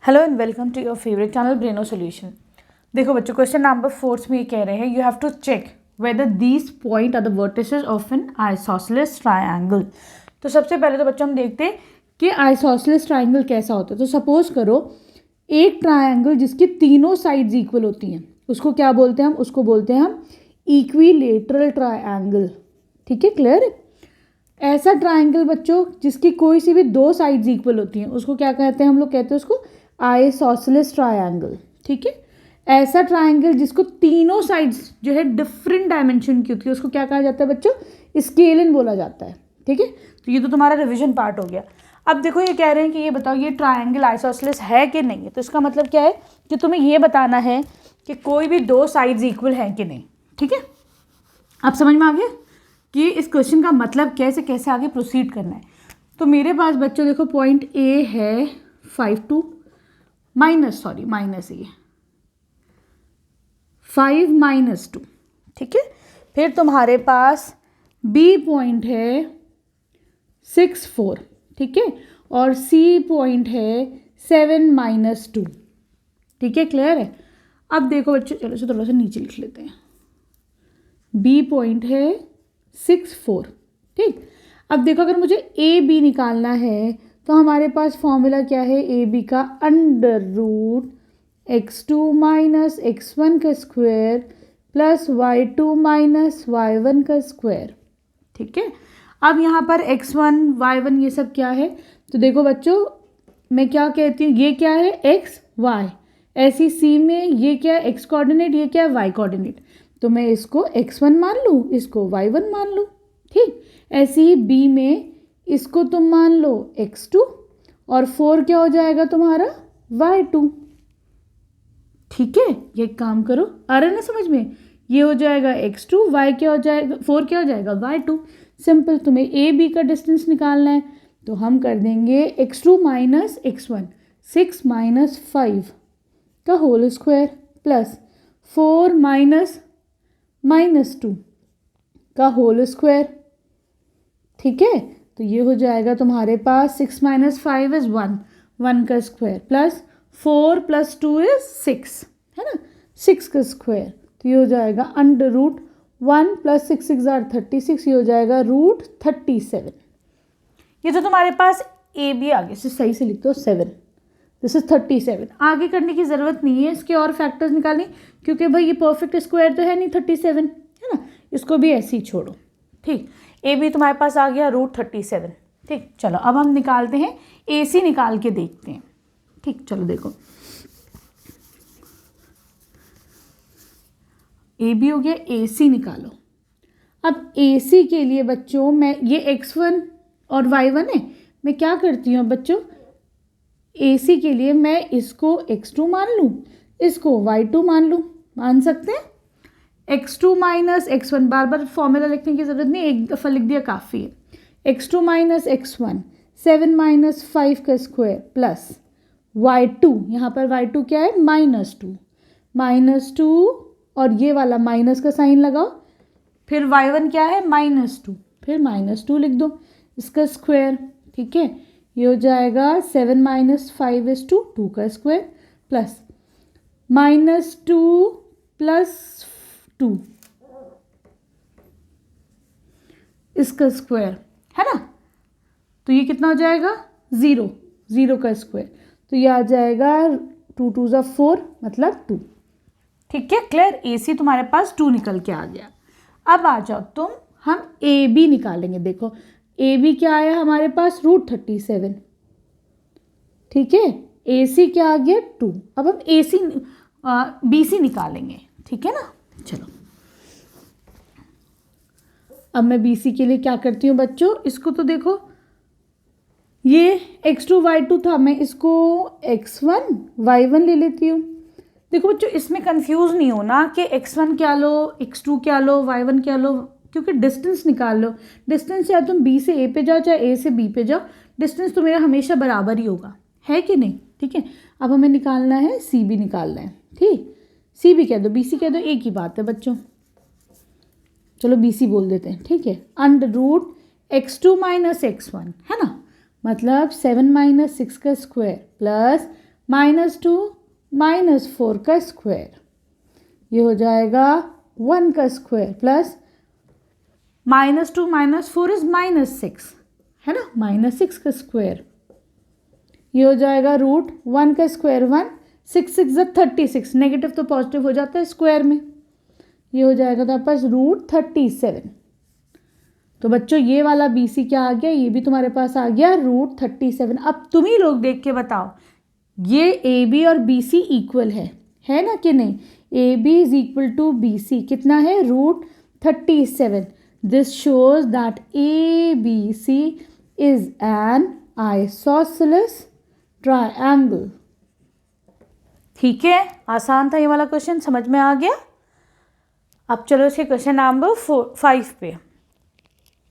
Hello and welcome to your favourite channel Braino solution. देखो बच्चों, question number 4 में ये कह रहे हैं you have to check whether these point are the vertices of an isosceles triangle. तो सबसे पहले तो बच्चों हम देखते हैं कि आइसोसेलेस ट्रायंगल कैसा होता है। तो सपोज करो एक ट्रायंगल जिसकी तीनों साइड्स इक्वल होती हैं, उसको क्या बोलते हैं हम? उसको बोलते हैं हम इक्विलेटरल ट्रायंगल। ठीक है, क्लियर है? ऐसा ट्रायंगल बच्चों जिसकी कोई सी भी दो साइड्स इक्वल होती हैं उसको क्या कहते हैं? हम लोग कहते हैं उसको आइसोसेलेस ट्रायंगल। ठीक है, ऐसा ट्रायंगल जिसको तीनों साइड्स जो है डिफरेंट डायमेंशन की होती है उसको क्या कहा जाता है बच्चों? स्केलिन बोला जाता है। ठीक है, तो ये तो तुम्हारा रिवीजन पार्ट हो गया। अब देखो ये कह रहे हैं कि ये बताओ ये ट्रायंगल आइसोसेलेस है कि नहीं है। तो इसका मतलब क्या है कि तुम्हें ये बताना है कि कोई भी दो साइड्स इक्वल हैं कि नहीं। ठीक है, अब समझ में आ गया कि इस क्वेश्चन का मतलब कैसे कैसे आगे प्रोसीड करना है। तो मेरे पास बच्चों देखो पॉइंट ए है 5 माइनस ए 5 - 2। ठीक है, फिर तुम्हारे पास बी पॉइंट है 6 4। ठीक है, और सी पॉइंट है 7 - 2। ठीक है, क्लियर है? अब देखो बच्चों, चलो इसे थोड़ा सा नीचे लिख लेते हैं। बी पॉइंट है 6 4। ठीक, अब देखो अगर मुझे ए बी निकालना है तो हमारे पास फॉर्मूला क्या है? ए बी का √x2 - x1 का स्क्वायर प्लस y2 - y1 का स्क्वायर। ठीक है, अब यहाँ पर x1 y1 ये सब क्या है? तो देखो बच्चों मैं क्या कहती हूँ, ये क्या है? x y। ऐसी सी में ये क्या है? x कोऑर्डिनेट, ये क्या है? y coordinate. तो मैं इसको x1 मान लूँ, इसको y1 मान लूँ। ठीक, ऐसे ही बी में इसको तुम मान लो x2 और 4 क्या हो जाएगा तुम्हारा? y2। ठीक है, ये काम करो, आ रहा है ना समझ में? ये हो जाएगा x2, y क्या हो जाएगा? 4 क्या हो जाएगा? y2। सिंपल, तुम्हें ए बी का डिस्टेंस निकालना है तो हम कर देंगे x2 - x1 6 - 5 का होल स्क्वायर प्लस 4 - -2 का होल स्क्वायर। ठीक है, तो ये हो जाएगा तुम्हारे पास 6 - 5 इज 1 का स्क्वायर प्लस 4 + 2 इज 6, है ना? 6 का स्क्वायर। तो ये हो जाएगा √1 + 6 6 = 36। ये हो जाएगा √37। ये तो तुम्हारे पास ए बी आगे से सही से लिख दो 7। This is 37। आगे करने की ज़रूरत नहीं है इसके और फैक्टर्स निकालने, क्योंकि भाई ये परफेक्ट स्क्वायर तो है नहीं 37, है ना? इसको भी ऐसे ही छोड़ो। ठीक, ए बी तुम्हारे पास आ गया √37। ठीक, चलो अब हम निकालते हैं ए सी, निकाल के देखते हैं। ठीक, चलो देखो ए बी हो गया, ए सी निकालो। अब ए सी के लिए बच्चों मैं ये x1 और y1 है, मैं क्या करती हूँ बच्चों? ए सी के लिए मैं इसको x2 मान लूँ, इसको y2 मान लूँ। मान सकते हैं? x2 - x1, बार बार फॉर्मूला लिखने की ज़रूरत नहीं, एक दफ़ा लिख दिया काफ़ी है। x2 - x1 7 - 5 का स्क्वायर प्लस y2, यहाँ पर y2 क्या है? -2 और ये वाला माइनस का साइन लगाओ, फिर y1 क्या है? -2, फिर -2 लिख दो इसका स्क्वायर। ठीक है, ये हो जाएगा 7 - 5 = 2 का स्क्वायर प्लस -2 + 2 इसका स्क्वायर, है ना? तो ये कितना हो जाएगा? 0 का स्क्वायर। तो ये आ जाएगा 2 2 = 4 मतलब 2। ठीक है, क्लियर? ए सी तुम्हारे पास 2 निकल के आ गया। अब आ जाओ तुम, हम ए बी निकालेंगे। देखो ए बी क्या आया हमारे पास? √37। ठीक है, ए सी क्या आ गया? 2। अब हम ए सी बी सी निकालेंगे। ठीक है ना? चलो अब मैं बी सी के लिए क्या करती हूँ बच्चों? इसको तो देखो ये x2 y2 था, मैं इसको x1 y1 ले लेती हूँ। देखो बच्चों इसमें कंफ्यूज नहीं होना कि x1 क्या लो, x2 क्या लो, y1 क्या लो, क्योंकि डिस्टेंस निकाल लो। डिस्टेंस चाहे तुम b से a पे जाओ चाहे a से b पे जाओ, डिस्टेंस तो मेरा हमेशा बराबर ही होगा, है कि नहीं? ठीक है, अब हमें निकालना है सी बी निकालना है। ठीक, सी बी कह दो, बी सी कह दो, एक ही बात है बच्चों। चलो बी सी बोल देते हैं। ठीक है, √x2 - x1, है ना? मतलब 7 - 6 का स्क्वायर प्लस -2 -4 का स्क्वायर, ये हो जाएगा 1 का स्क्वायर प्लस -2 -4 इज -6, है ना, -6 का स्क्वायर, ये हो जाएगा √1 का स्क्वायर 1, 6 6 36, नेगेटिव तो पॉजिटिव हो जाता है स्क्वायर में, ये हो जाएगा तो आपके पास √37। तो बच्चों ये वाला BC क्या आ गया, ये भी तुम्हारे पास आ गया √37। अब तुम ही लोग देख के बताओ ये AB और BC इक्वल है ना कि नहीं। AB is equal to BC कितना है, √37। This shows that ABC is an isosceles triangle. ठीक है, आसान था ये वाला क्वेश्चन, समझ में आ गया। अब चलो इसके क्वेश्चन नंबर 5 पे।